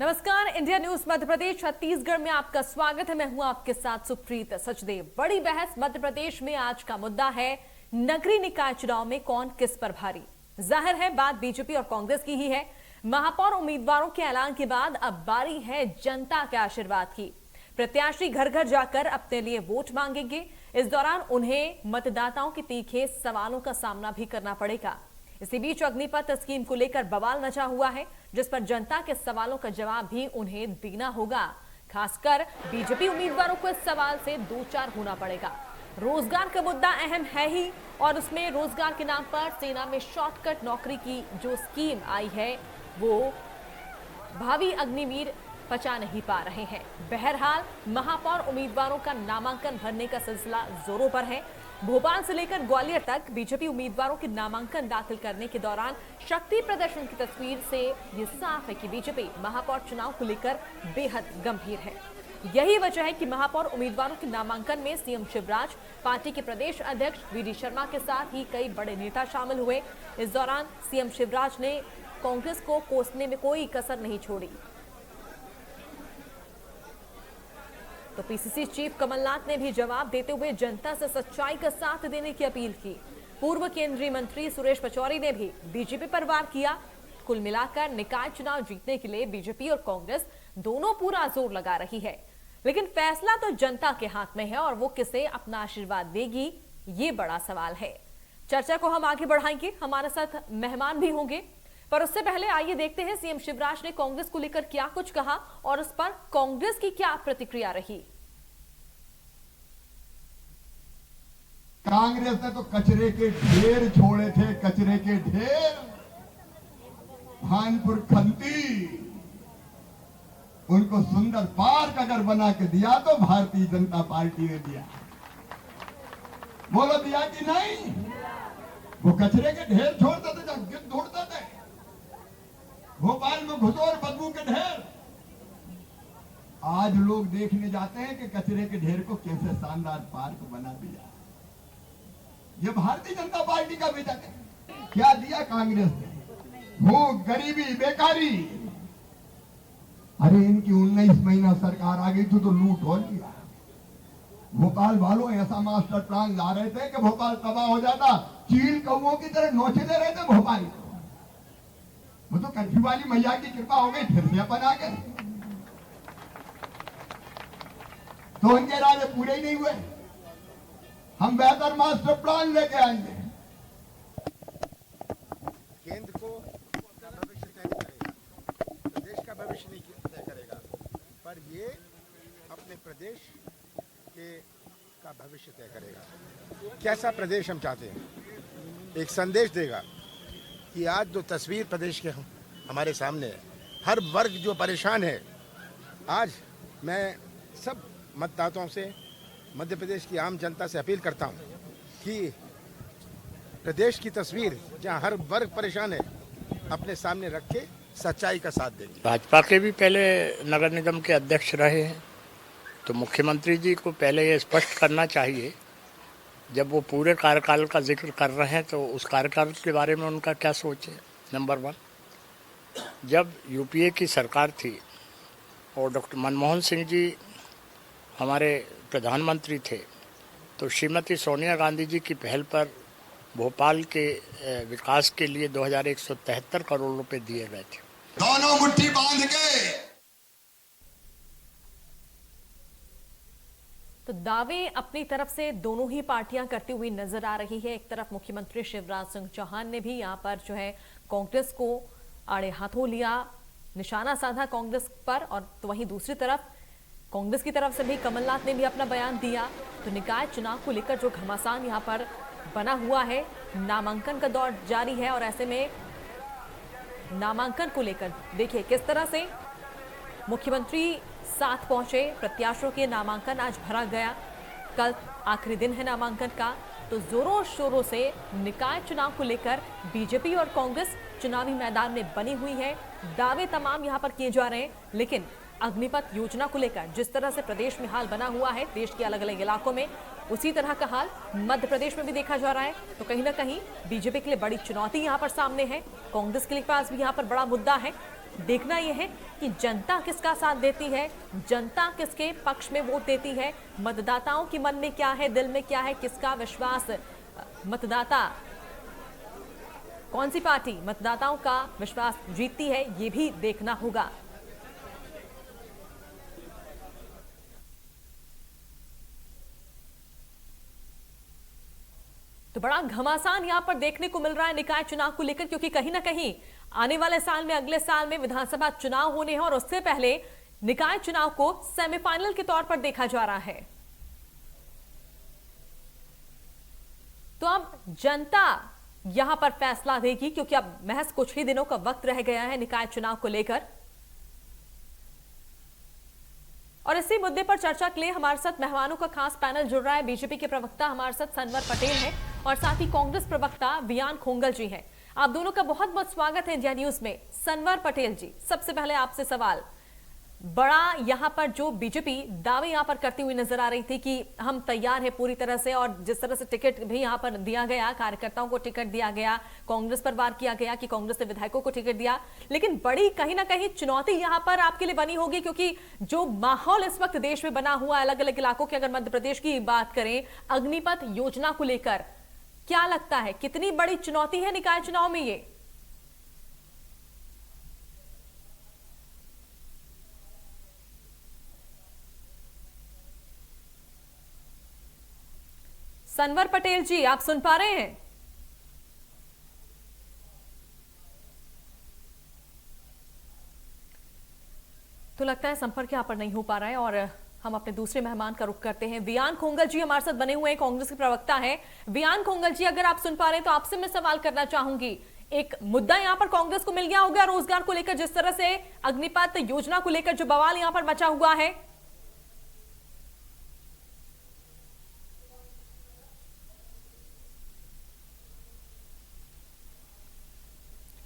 नमस्कार, India news Madhya Pradesh Chhattisgarh में आपका स्वागत है। मैं हूं आपके साथ सुप्रीत सचदेव। बड़ी बहस मध्य प्रदेश में आज का मुद्दा है नगरीय निकाय चुनाव में कौन किस पर भारी। जाहिर है बात बीजेपी और कांग्रेस की ही है। महापौर उम्मीदवारों के ऐलान के बाद अब बारी है जनता के आशीर्वाद की। प्रत्याशी घर घर जाकर अपने लिए वोट मांगेंगे। इस दौरान उन्हें मतदाताओं के तीखे सवालों का सामना भी करना पड़ेगा। इसी बीच अग्निपथ स्कीम को लेकर बवाल मचा हुआ है, जिस पर जनता के सवालों का जवाब भी उन्हें देना होगा। खासकर बीजेपी उम्मीदवारों को इस सवाल से दो चार होना पड़ेगा। रोजगार का मुद्दा अहम है ही, और उसमें रोजगार के नाम पर सेना में शॉर्टकट नौकरी की जो स्कीम आई है वो भावी अग्निवीर पचा नहीं पा रहे हैं। बहरहाल महापौर उम्मीदवारों का नामांकन भरने का सिलसिला जोरों पर है। भोपाल से लेकर ग्वालियर तक बीजेपी उम्मीदवारों के नामांकन दाखिल करने के दौरान शक्ति प्रदर्शन की तस्वीर से ये साफ है कि बीजेपी महापौर चुनाव को लेकर बेहद गंभीर है। यही वजह है कि महापौर उम्मीदवारों के नामांकन में सीएम शिवराज, पार्टी के प्रदेश अध्यक्ष वीडी शर्मा के साथ ही कई बड़े नेता शामिल हुए। इस दौरान सीएम शिवराज ने कांग्रेस को कोसने में कोई कसर नहीं छोड़ी। तो पीसीसी चीफ कमलनाथ ने भी जवाब देते हुए जनता से सच्चाई का साथ देने की अपील की। पूर्व केंद्रीय मंत्री सुरेश पचौरी ने भी बीजेपी पर वार किया। कुल मिलाकर निकाय चुनाव जीतने के लिए बीजेपी और कांग्रेस दोनों पूरा जोर लगा रही है, लेकिन फैसला तो जनता के हाथ में है और वो किसे अपना आशीर्वाद देगी, ये बड़ा सवाल है। चर्चा को हम आगे बढ़ाएंगे, हमारे साथ मेहमान भी होंगे, पर उससे पहले आइए देखते हैं सीएम शिवराज ने कांग्रेस को लेकर क्या कुछ कहा और उस पर कांग्रेस की क्या प्रतिक्रिया रही। कांग्रेस ने तो कचरे के ढेर छोड़े थे, कचरे के ढेर। भानपुर खंती उनको सुंदर पार्क अगर बना के दिया तो भारतीय जनता पार्टी ने दिया। बोलो दिया कि नहीं? वो कचरे के ढेर छोड़ते थे, जब गिद्ध ढूंढते थे। भोपाल में घुसोर बदबू के ढेर। आज लोग देखने जाते हैं कि कचरे के ढेर को कैसे शानदार पार्क बना दिया। ये भारतीय जनता पार्टी का विजन है। क्या दिया कांग्रेस ने? भूख, गरीबी, बेकारी। अरे इनकी 19 महीना सरकार आ गई थी तो लूट हो लिया। भोपाल वालों ऐसा मास्टर प्लान ला रहे थे कि भोपाल तबाह हो जाता। चील कौओं की तरह नोचे दे रहे थे भोपाल को। वो तो कंठी वाली मैया की कृपा हो गई, फिर से अपन आ गए। तो उनके इरादे पूरे ही नहीं हुए। हम बेहतर मास्टर प्लान लेके आएंगे। केंद्र को भविष्य तय करेगा, प्रदेश का भविष्य नहीं तय करेगा, पर ये अपने प्रदेश के का भविष्य तय करेगा। कैसा प्रदेश हम चाहते हैं, एक संदेश देगा कि आज जो तस्वीर प्रदेश के हमारे सामने है, हर वर्ग जो परेशान है। आज मैं सब मतदाताओं से, मध्य प्रदेश की आम जनता से अपील करता हूं कि प्रदेश की तस्वीर जहां हर वर्ग परेशान है, अपने सामने रख के सच्चाई का साथ देंगे। भाजपा के भी पहले नगर निगम के अध्यक्ष रहे हैं, तो मुख्यमंत्री जी को पहले ये स्पष्ट करना चाहिए, जब वो पूरे कार्यकाल का जिक्र कर रहे हैं तो उस कार्यकाल के बारे में उनका क्या सोच है। नंबर 1, जब यूपीए की सरकार थी और डॉक्टर मनमोहन सिंह जी हमारे प्रधानमंत्री थे, तो श्रीमती सोनिया गांधी जी की पहल पर भोपाल के विकास के लिए 2173 करोड़ रुपए दिए गए थे। दोनों मुट्ठी बांध के। तो दावे अपनी तरफ से दोनों ही पार्टियां करती हुई नजर आ रही है। एक तरफ मुख्यमंत्री शिवराज सिंह चौहान ने भी यहां पर जो है कांग्रेस को आड़े हाथों लिया, निशाना साधा कांग्रेस पर, और तो वहीं दूसरी तरफ कांग्रेस की तरफ से भी कमलनाथ ने भी अपना बयान दिया। तो निकाय चुनाव को लेकर जो घमासान यहां पर बना हुआ है, नामांकन का दौर जारी है, और ऐसे में नामांकन को लेकर देखिए किस तरह से मुख्यमंत्री साथ पहुंचे। प्रत्याशियों के नामांकन आज भरा गया, कल आखिरी दिन है नामांकन का। तो जोरों शोरों से निकाय चुनाव को लेकर बीजेपी और कांग्रेस चुनावी मैदान में बनी हुई है। दावे तमाम यहां पर किए जा रहे हैं, लेकिन अग्निपथ योजना को लेकर जिस तरह से प्रदेश में हाल बना हुआ है, देश के अलग अलग इलाकों में, उसी तरह का हाल मध्य प्रदेश में भी देखा जा रहा है। तो कहीं ना कहीं बीजेपी के लिए बड़ी चुनौती यहां पर सामने है, कांग्रेस के पास भी यहां पर बड़ा मुद्दा है। देखना यह है कि जनता किसका साथ देती है, जनता किसके पक्ष में वोट देती है, मतदाताओं के मन में क्या है, दिल में क्या है, किसका विश्वास मतदाता, कौन सी पार्टी मतदाताओं का विश्वास जीतती है, ये भी देखना होगा। तो बड़ा घमासान यहां पर देखने को मिल रहा है निकाय चुनाव को लेकर, क्योंकि कहीं ना कहीं आने वाले साल में, अगले साल में विधानसभा चुनाव होने हैं और उससे पहले निकाय चुनाव को सेमीफाइनल के तौर पर देखा जा रहा है। तो अब जनता यहां पर फैसला देगी, क्योंकि अब महज कुछ ही दिनों का वक्त रह गया है निकाय चुनाव को लेकर। और इसी मुद्दे पर चर्चा के लिए हमारे साथ मेहमानों का खास पैनल जुड़ रहा है। बीजेपी के प्रवक्ता हमारे साथ सनवर पटेल हैं और साथ ही कांग्रेस प्रवक्ता वियान खोंगल जी हैं। आप दोनों का बहुत बहुत स्वागत है इंडिया न्यूज में। सनवर पटेल जी, सबसे पहले आपसे सवाल, बड़ा यहां पर जो बीजेपी दावे यहां पर करती हुई नजर आ रही थी कि हम तैयार है पूरी तरह से, और जिस तरह से टिकट भी यहां पर दिया गया, कार्यकर्ताओं को टिकट दिया गया, कांग्रेस पर वार किया गया कि कांग्रेस ने विधायकों को टिकट दिया, लेकिन बड़ी कहीं ना कहीं चुनौती यहां पर आपके लिए बनी होगी, क्योंकि जो माहौल इस वक्त देश में बना हुआ अलग अलग इलाकों के, अगर मध्य प्रदेश की बात करें अग्निपथ योजना को लेकर, क्या लगता है कितनी बड़ी चुनौती है निकाय चुनाव में ये? सनवर पटेल जी, आप सुन पा रहे हैं? तो लगता है संपर्क यहां पर नहीं हो पा रहा है और हम अपने दूसरे मेहमान का रुख करते हैं। वियान खोंगल जी हमारे साथ बने हुए हैं, कांग्रेस के प्रवक्ता हैं। वियान खोंगल जी, अगर आप सुन पा रहे हैं तो आपसे मैं सवाल करना चाहूंगी। एक मुद्दा यहां पर कांग्रेस को मिल गया होगा रोजगार को लेकर, जिस तरह से अग्निपथ योजना को लेकर जो बवाल यहां पर मचा हुआ है।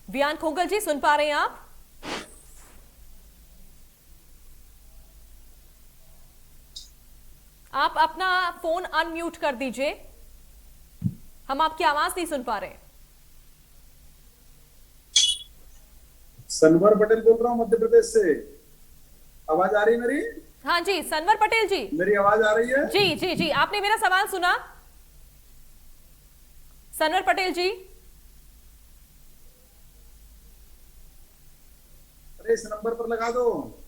वियान खोंगल जी, सुन पा रहे हैं आप? आप अपना फोन अनम्यूट कर दीजिए, हम आपकी आवाज नहीं सुन पा रहे। सनवर पटेल बोल रहा हूं मध्य प्रदेश से। आवाज आ रही है मेरी? हाँ जी, सनवर पटेल जी, मेरी आवाज आ रही है? जी जी जी, आपने मेरा सवाल सुना? सनवर पटेल जी, अरे इस नंबर पर लगा दो।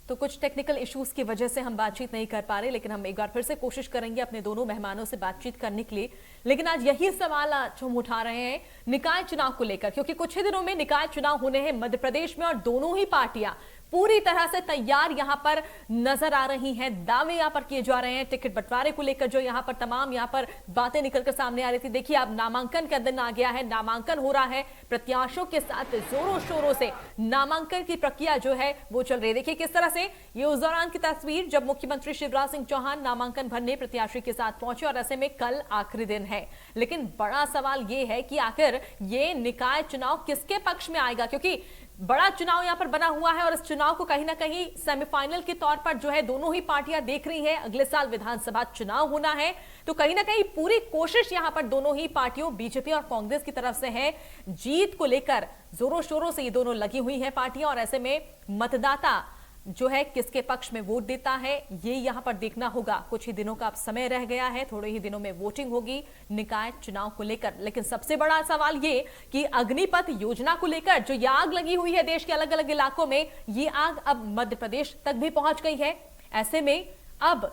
तो कुछ टेक्निकल इश्यूज की वजह से हम बातचीत नहीं कर पा रहे, लेकिन हम एक बार फिर से कोशिश करेंगे अपने दोनों मेहमानों से बातचीत करने के लिए। लेकिन आज यही सवाल आज हम उठा रहे हैं निकाय चुनाव को लेकर, क्योंकि कुछ ही दिनों में निकाय चुनाव होने हैं मध्य प्रदेश में और दोनों ही पार्टियां पूरी तरह से तैयार यहां पर नजर आ रही हैं। दावे यहां पर किए जा रहे हैं टिकट बंटवारे को लेकर, जो यहां पर तमाम यहां पर बातें निकलकर सामने आ रही थी। देखिए, अब नामांकन का दिन आ गया है, नामांकन हो रहा है, प्रत्याशियों के साथ जोरों शोरों से नामांकन की प्रक्रिया जो है वो चल रही है। देखिए किस तरह से ये उस दौरान की तस्वीर जब मुख्यमंत्री शिवराज सिंह चौहान नामांकन भरने प्रत्याशी के साथ पहुंचे, और ऐसे में कल आखिरी दिन है। लेकिन बड़ा सवाल ये है कि आखिर ये निकाय चुनाव किसके पक्ष में आएगा, क्योंकि बड़ा चुनाव यहां पर बना हुआ है और इस चुनाव को कहीं ना कहीं सेमीफाइनल के तौर पर जो है दोनों ही पार्टियां देख रही हैं। अगले साल विधानसभा चुनाव होना है, तो कहीं ना कहीं पूरी कोशिश यहां पर दोनों ही पार्टियों बीजेपी और कांग्रेस की तरफ से है। जीत को लेकर जोरों शोरों से ये दोनों लगी हुई हैं पार्टियां, और ऐसे में मतदाता जो है किसके पक्ष में वोट देता है ये यहां पर देखना होगा। कुछ ही दिनों का अब समय रह गया है, थोड़े ही दिनों में वोटिंग होगी निकाय चुनाव को लेकर। लेकिन सबसे बड़ा सवाल ये कि अग्निपथ योजना को लेकर जो ये आग लगी हुई है देश के अलग अलग इलाकों में, ये आग अब मध्य प्रदेश तक भी पहुंच गई है। ऐसे में अब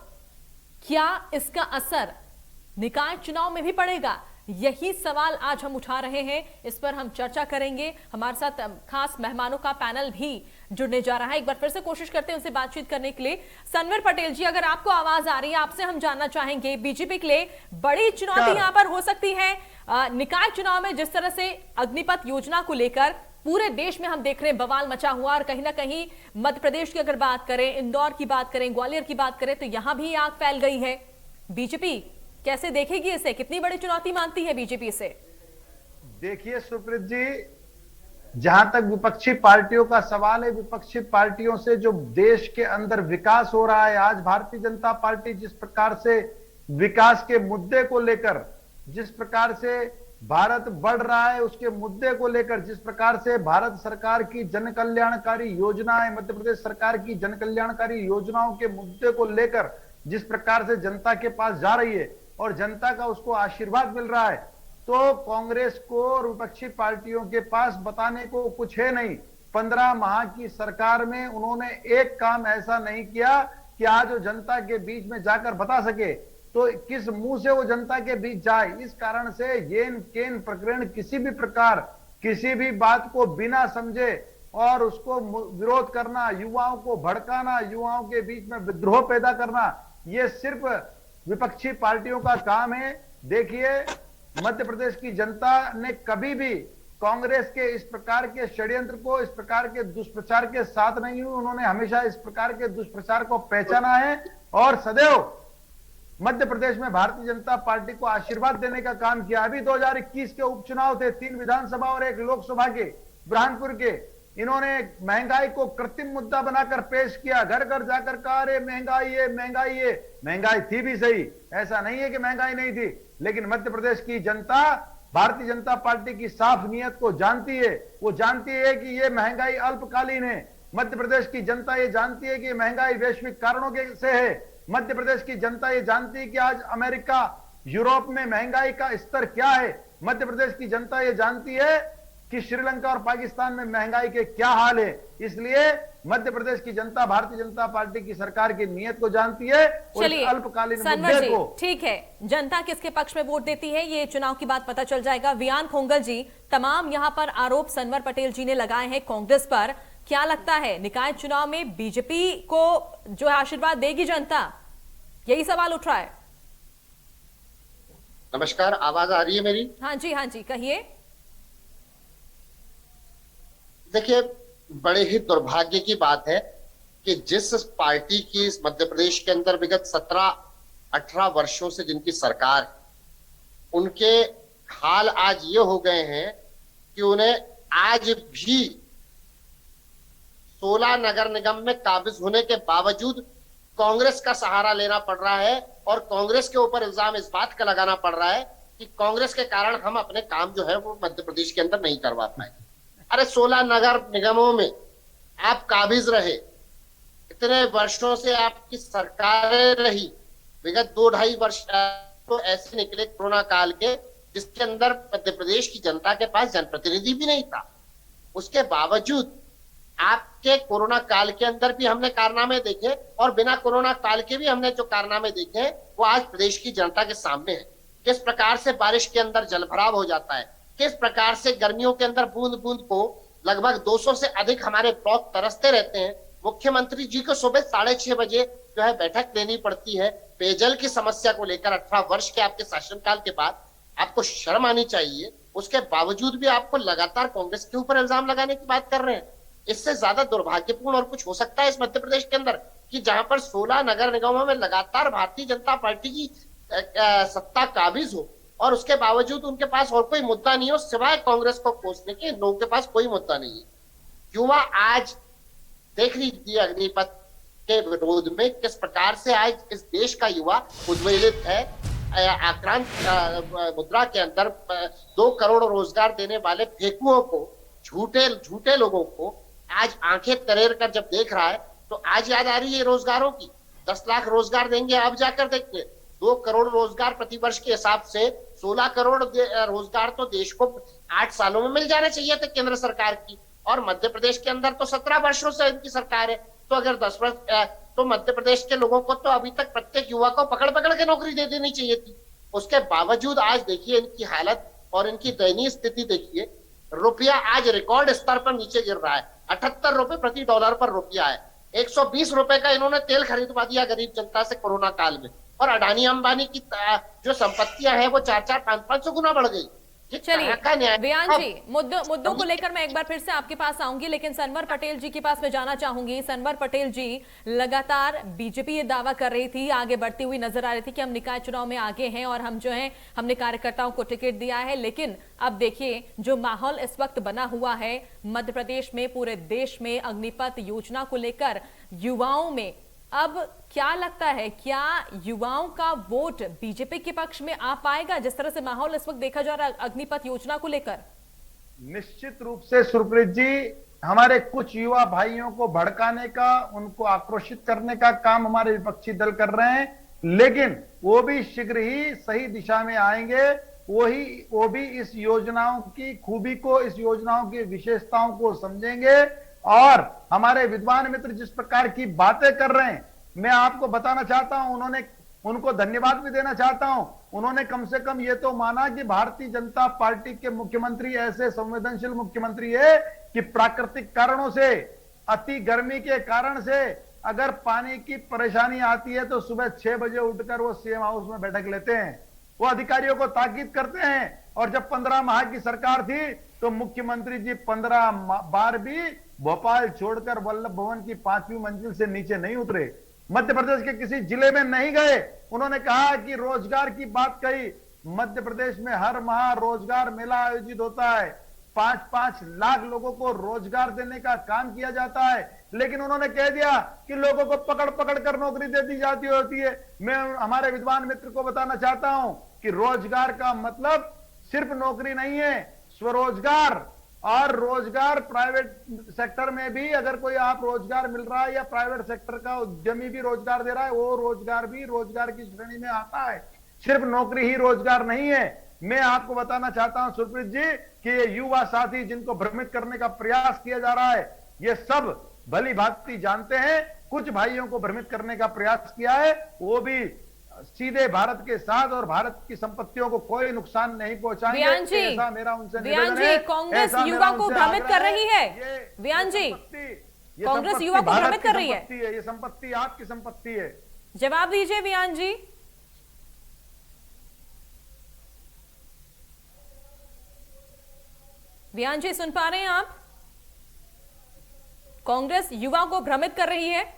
क्या इसका असर निकाय चुनाव में भी पड़ेगा, यही सवाल आज हम उठा रहे हैं। इस पर हम चर्चा करेंगे। हमारे साथ खास मेहमानों का पैनल भी जुड़ने जा रहा है। एक बार फिर से कोशिश करते हैं उनसे बातचीत करने के लिए। सनवर पटेल जी, अगर आपको आवाज आ रही है, आपसे हम जानना चाहेंगे, बीजेपी के लिए बड़ी चुनौती यहां पर हो सकती है निकाय चुनाव में, जिस तरह से अग्निपथ योजना को लेकर पूरे देश में हम देख रहे हैं बवाल मचा हुआ, और कहीं ना कहीं मध्य प्रदेश की अगर बात करें, इंदौर की बात करें, ग्वालियर की बात करें, तो यहां भी आग फैल गई है। बीजेपी कैसे देखेगी इसे, कितनी बड़ी चुनौती मानती है बीजेपी इसे? देखिए सुप्रीत जी, जहां तक विपक्षी पार्टियों का सवाल है, विपक्षी पार्टियों से जो देश के अंदर विकास हो रहा है, आज भारतीय जनता पार्टी जिस प्रकार से विकास के मुद्दे को लेकर, जिस प्रकार से भारत बढ़ रहा है उसके मुद्दे को लेकर, जिस प्रकार से भारत सरकार की जन कल्याणकारी योजनाएं, मध्य प्रदेश सरकार की जन कल्याणकारी योजनाओं के मुद्दे को लेकर जिस प्रकार से जनता के पास जा रही है और जनता का उसको आशीर्वाद मिल रहा है, तो कांग्रेस को और विपक्षी पार्टियों के पास बताने को कुछ है नहीं। 15 माह की सरकार में उन्होंने एक काम ऐसा नहीं किया कि आज वो जनता के बीच में जाकर बता सके, तो किस मुंह से वो जनता के बीच जाए। इस कारण से येन केन प्रकरण किसी भी प्रकार किसी भी बात को बिना समझे और उसको विरोध करना, युवाओं को भड़काना, युवाओं के बीच में विद्रोह पैदा करना, ये सिर्फ विपक्षी पार्टियों का काम है। देखिए, मध्य प्रदेश की जनता ने कभी भी कांग्रेस के इस प्रकार के षड्यंत्र को, इस प्रकार के दुष्प्रचार के साथ नहीं हुई। उन्होंने हमेशा इस प्रकार के दुष्प्रचार को पहचाना है और सदैव मध्य प्रदेश में भारतीय जनता पार्टी को आशीर्वाद देने का काम किया। अभी 2021 के उपचुनाव थे, 3 विधानसभा और 1 लोकसभा के, बुरहानपुर के। इन्होंने महंगाई को कृत्रिम मुद्दा बनाकर पेश किया, घर घर जाकर कहा अरे महंगाई है, महंगाई है। महंगाई थी भी सही, ऐसा नहीं है कि महंगाई नहीं थी, लेकिन मध्य प्रदेश की जनता भारतीय जनता पार्टी की साफ नीयत को जानती है। वो जानती है कि ये महंगाई अल्पकालीन है। मध्य प्रदेश की जनता ये जानती है कि महंगाई वैश्विक कारणों के से है। मध्य प्रदेश की जनता ये जानती है कि आज अमेरिका, यूरोप में महंगाई का स्तर क्या है। मध्य प्रदेश की जनता ये जानती है कि श्रीलंका और पाकिस्तान में महंगाई के क्या हाल है। इसलिए मध्य प्रदेश की जनता भारतीय जनता पार्टी की सरकार की नीयत को जानती है और इस अल्पकालीन मुद्दे को। ठीक है, जनता किसके पक्ष में वोट देती है ये चुनाव की बात पता चल जाएगा। वियान खोंगल जी, तमाम यहां पर आरोप सनवर पटेल जी ने लगाए हैं कांग्रेस पर, क्या लगता है निकाय चुनाव में बीजेपी को जो है आशीर्वाद देगी जनता? यही सवाल उठ रहा है। नमस्कार, आवाज आ रही है मेरी? हाँ जी कहिए। देखिए, बड़े ही दुर्भाग्य की बात है कि जिस पार्टी की इस मध्य प्रदेश के अंदर विगत 17-18 वर्षों से जिनकी सरकार है, उनके हाल आज ये हो गए हैं कि उन्हें आज भी 16 नगर निगम में काबिज होने के बावजूद कांग्रेस का सहारा लेना पड़ रहा है और कांग्रेस के ऊपर इल्जाम इस बात का लगाना पड़ रहा है कि कांग्रेस के कारण हम अपने काम जो है वो मध्य प्रदेश के अंदर नहीं करवा पाए। अरे 16 नगर निगमों में आप काबिज रहे, इतने वर्षों से आपकी सरकारें रही, विगत 2-2.5 वर्ष तो ऐसे निकले कोरोना काल के जिसके अंदर मध्य प्रदेश की जनता के पास जनप्रतिनिधि भी नहीं था। उसके बावजूद आपके कोरोना काल के अंदर भी हमने कारनामे देखे और बिना कोरोना काल के भी हमने जो कारनामे देखे वो आज प्रदेश की जनता के सामने है। किस प्रकार से बारिश के अंदर जलभराव हो जाता है, किस प्रकार से गर्मियों के अंदर बूंद बूंद को लगभग 200 से अधिक हमारे ब्लॉक तरसते रहते हैं। मुख्यमंत्री जी को सुबह 6:30 बजे जो है बैठक लेनी पड़ती है पेयजल की समस्या को लेकर। 18 वर्ष के आपके शासनकाल के बाद आपको शर्म आनी चाहिए। उसके बावजूद भी आपको लगातार कांग्रेस के ऊपर इल्जाम लगाने की बात कर रहे हैं। इससे ज्यादा दुर्भाग्यपूर्ण और कुछ हो सकता है इस मध्य प्रदेश के अंदर कि जहां पर 16 नगर निगमों में लगातार भारतीय जनता पार्टी की सत्ता काबिज हो और उसके बावजूद उनके पास और कोई मुद्दा नहीं हो सिवाय कांग्रेस को कोसने के। लोगों के पास कोई मुद्दा नहीं है। युवा आज देख लीजिए अग्निपथ के विरोध में किस प्रकार से आज इस देश का युवा उद्वेलित है। आक्रांत मुद्रा के अंदर 2 करोड़ रोजगार देने वाले फेकुओं को, झूठे लोगों को आज आंखें तरेर कर जब देख रहा है तो आज याद आ रही है रोजगारों की। 10 लाख रोजगार देंगे, अब जाकर देखिए 2 करोड़ रोजगार प्रतिवर्ष के हिसाब से 16 करोड़ रोजगार तो देश को 8 सालों में मिल जाने चाहिए थे केंद्र सरकार की। और मध्य प्रदेश के अंदर तो 17 वर्षों से इनकी सरकार है, तो अगर 10 वर्ष तो मध्य प्रदेश के लोगों को तो अभी तक प्रत्येक युवा को पकड़ पकड़ के नौकरी दे देनी चाहिए थी। उसके बावजूद आज देखिए इनकी हालत और इनकी दयनीय स्थिति देखिए। रुपया आज रिकॉर्ड स्तर पर नीचे गिर रहा है। 78 रुपए प्रति डॉलर पर रुपया है। 120 रुपए का इन्होंने तेल खरीदवा दिया गरीब जनता से कोरोना काल में। और अडानी अंबानी की जो संपत्तियां हैं वो 400-500 गुना बढ़ गई। चलिए वियान जी, मुद्दों को लेकर मैं एक बार फिर से आपके पास आऊंगी, लेकिन सनवर पटेल जी के पास मैं जाना चाहूंगी। सनवर पटेल जी, लगातार बीजेपी ये दावा कर रही थी, आगे बढ़ती हुई नजर आ रही थी कि हम निकाय चुनाव में आगे हैं और हम जो हैं हमने कार्यकर्ताओं को टिकट दिया है। लेकिन अब देखिए जो माहौल इस वक्त बना हुआ है मध्य प्रदेश में, पूरे देश में अग्निपथ योजना को लेकर युवाओं में अब क्या लगता है, क्या युवाओं का वोट बीजेपी के पक्ष में आ पाएगा, जिस तरह से माहौल इस वक्त देखा जा रहा है अग्निपथ योजना को लेकर? निश्चित रूप से सुरप्रीत जी, हमारे कुछ युवा भाइयों को भड़काने का, उनको आक्रोशित करने का काम हमारे विपक्षी दल कर रहे हैं, लेकिन वो भी शीघ्र ही सही दिशा में आएंगे। वो भी इस योजनाओं की खूबी को, इस योजनाओं की विशेषताओं को समझेंगे। और हमारे विद्वान मित्र जिस प्रकार की बातें कर रहे हैं, मैं आपको बताना चाहता हूं, उनको धन्यवाद भी देना चाहता हूं। उन्होंने कम से कम ये तो माना कि भारतीय जनता पार्टी के मुख्यमंत्री ऐसे संवेदनशील मुख्यमंत्री है कि प्राकृतिक कारणों से, अति गर्मी के कारण से अगर पानी की परेशानी आती है तो सुबह 6 बजे उठकर वो सीएम हाउस में बैठक लेते हैं, वो अधिकारियों को ताकीद करते हैं। और जब 15 माह की सरकार थी तो मुख्यमंत्री जी 15 बार भी भोपाल छोड़कर वल्लभ भवन की 5वीं मंजिल से नीचे नहीं उतरे, मध्य प्रदेश के किसी जिले में नहीं गए। उन्होंने कहा कि रोजगार की बात कही, मध्य प्रदेश में हर माह रोजगार मेला आयोजित होता है, 5-5 लाख लोगों को रोजगार देने का काम किया जाता है, लेकिन उन्होंने कह दिया कि लोगों को पकड़ पकड़ कर नौकरी दे दी जाती होती है। मैं हमारे विद्वान मित्र को बताना चाहता हूं कि रोजगार का मतलब सिर्फ नौकरी नहीं है, स्वरोजगार। और रोजगार प्राइवेट सेक्टर में भी अगर कोई आप रोजगार मिल रहा है या प्राइवेट सेक्टर का उद्यमी भी रोजगार दे रहा है, वो रोजगार भी रोजगार की श्रेणी में आता है, सिर्फ नौकरी ही रोजगार नहीं है। मैं आपको बताना चाहता हूं सुरप्रीत जी कि ये युवा साथी जिनको भ्रमित करने का प्रयास किया जा रहा है, ये सब भली भांति जानते हैं। कुछ भाइयों को भ्रमित करने का प्रयास किया है, वो भी सीधे भारत के साथ और भारत की संपत्तियों को कोई नुकसान नहीं पहुंचाएंगे। ऐसा मेरा उनसे निवेदन है। कांग्रेस युवा को भ्रमित कर रही है। वियान जी, कांग्रेस युवा को भ्रमित कर रही है। ये संपत्ति आपकी संपत्ति है। जवाब दीजिए वियान जी। वियान जी, सुन पा रहे हैं आप? कांग्रेस युवा को भ्रमित कर रही है।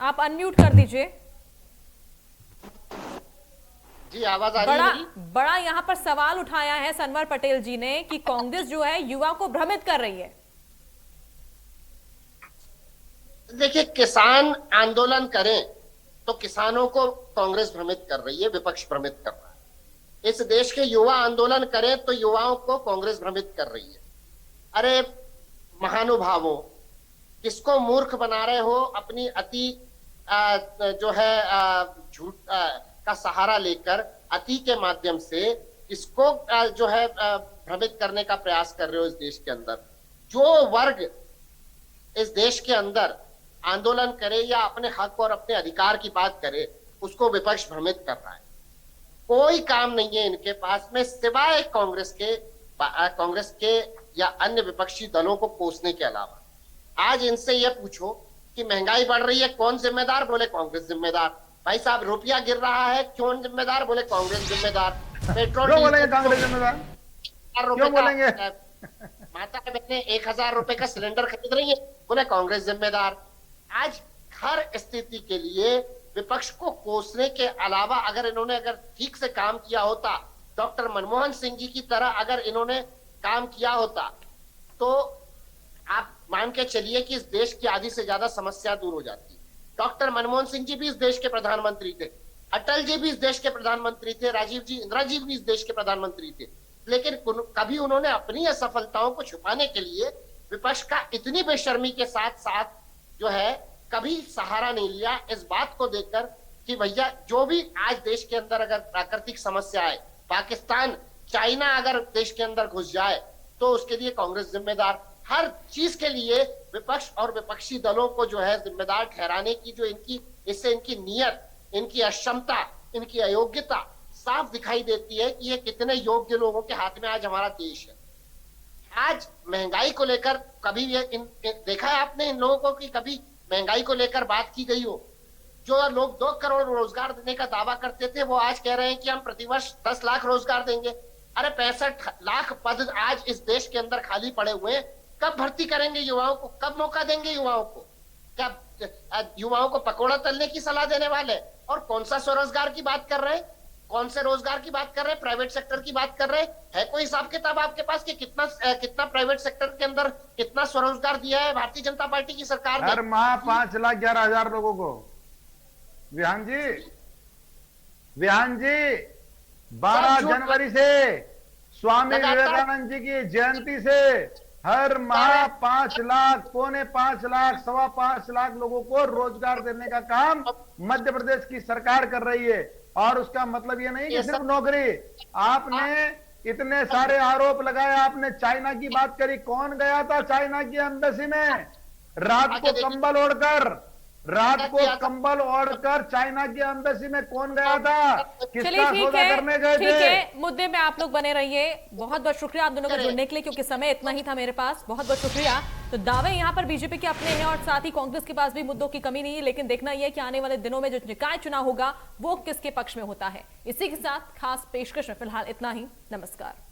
आप अनम्यूट कर दीजिए। जी, आवाज आ रही है मेरी? बड़ा यहां पर सवाल उठाया है सनवर पटेल जी ने कि कांग्रेस जो है युवा को भ्रमित कर रही है। देखिए, किसान आंदोलन करें तो किसानों को कांग्रेस भ्रमित कर रही है, विपक्ष भ्रमित कर रहा है। इस देश के युवा आंदोलन करें तो युवाओं को कांग्रेस भ्रमित कर रही है। अरे महानुभावों, किसको मूर्ख बना रहे हो? अपनी अति जो है झूठ का सहारा लेकर, अति के माध्यम से इसको जो है भ्रमित करने का प्रयास कर रहे हो। इस देश के अंदर जो वर्ग इस देश के अंदर आंदोलन करे या अपने हक और अपने अधिकार की बात करे, उसको विपक्ष भ्रमित कर रहा है। कोई काम नहीं है इनके पास में सिवाय कांग्रेस के या अन्य विपक्षी दलों को कोसने के अलावा। आज इनसे यह पूछो कि महंगाई बढ़ रही है, कौन जिम्मेदार? बोले कांग्रेस जिम्मेदार। भाई साहब, रुपया गिर रहा है, कौन जिम्मेदार? बोले कांग्रेस जिम्मेदार। पेट्रोल बोलेंगे कांग्रेस जिम्मेदार? क्यों बोलेंगे? माता बहने 1000 रुपए का सिलेंडर खरीद रही है, बोले कांग्रेस जिम्मेदार। आज हर स्थिति के लिए विपक्ष को कोसने के अलावा अगर ठीक से काम किया होता, डॉक्टर मनमोहन सिंह जी की तरह अगर इन्होंने काम किया होता, तो आप मान के चलिए कि इस देश की आधी से ज्यादा समस्या दूर हो जाती। डॉक्टर मनमोहन सिंह जी भी इस देश के प्रधानमंत्री थे, अटल जी भी इस देश के प्रधानमंत्री थे, राजीव जी, इंदिरा जी भी इस देश के प्रधानमंत्री थे, लेकिन कभी उन्होंने अपनी असफलताओं को छुपाने के लिए विपक्ष का इतनी बेशर्मी के साथ जो है कभी सहारा नहीं लिया। इस बात को देखकर कि भैया जो भी आज देश के अंदर अगर प्राकृतिक समस्या है, पाकिस्तान, चाइना अगर देश के अंदर घुस जाए तो उसके लिए कांग्रेस जिम्मेदार। हर चीज के लिए विपक्ष और विपक्षी दलों को जो है जिम्मेदार ठहराने की जो इससे इनकी नीयत, इनकी अक्षमता, इनकी अयोग्यता साफ दिखाई देती है कि ये कितने योग्य लोगों के हाथ में आज हमारा देश है। आज महंगाई को लेकर कभी देखा है आपने इन लोगों को कि कभी महंगाई को लेकर बात की गई हो? जो लोग 2 करोड़ रोजगार देने का दावा करते थे, वो आज कह रहे हैं कि हम प्रतिवर्ष 10 लाख रोजगार देंगे। अरे 65 लाख पद आज इस देश के अंदर खाली पड़े हुए हैं, कब भर्ती करेंगे युवाओं को? कब मौका देंगे युवाओं को? क्या युवाओं को पकौड़ा तलने की सलाह देने वाले? और कौन सा स्वरोजगार की बात कर रहे हैं? कौन से रोजगार की बात कर रहे हैं? प्राइवेट सेक्टर की बात कर रहे हैं? है कोई हिसाब किताब आपके पास कि कितना प्राइवेट सेक्टर के अंदर कितना स्वरोजगार दिया है भारतीय जनता पार्टी की सरकार ने? हर माह 5,11,000 लोगों को। विहान जी 12 जनवरी से स्वामी विवेकानंद जी की जयंती से हर माह 5 लाख, 4.25 लाख, 5.25 लाख लोगों को रोजगार देने का काम मध्य प्रदेश की सरकार कर रही है। और उसका मतलब ये नहीं कि सिर्फ नौकरी। आपने इतने सारे आरोप लगाए, आपने चाइना की बात करी। कौन गया था चाइना की एम्बेसी में रात को कंबल ओढ़कर चाइना की एम्बेसी में कौन गया था? किसका सौदा करने गए थे? ठीक है, मुद्दे में आप लोग बने रहिए। बहुत बहुत शुक्रिया आप दोनों का जुड़ने के लिए, क्योंकि समय इतना ही था मेरे पास। बहुत बहुत शुक्रिया। तो दावे यहाँ पर बीजेपी के अपने हैं और साथ ही कांग्रेस के पास भी मुद्दों की कमी नहीं है, लेकिन देखना यह है कि आने वाले दिनों में जो निकाय चुनाव होगा वो किसके पक्ष में होता है। इसी के साथ खास पेशकश में फिलहाल इतना ही। नमस्कार।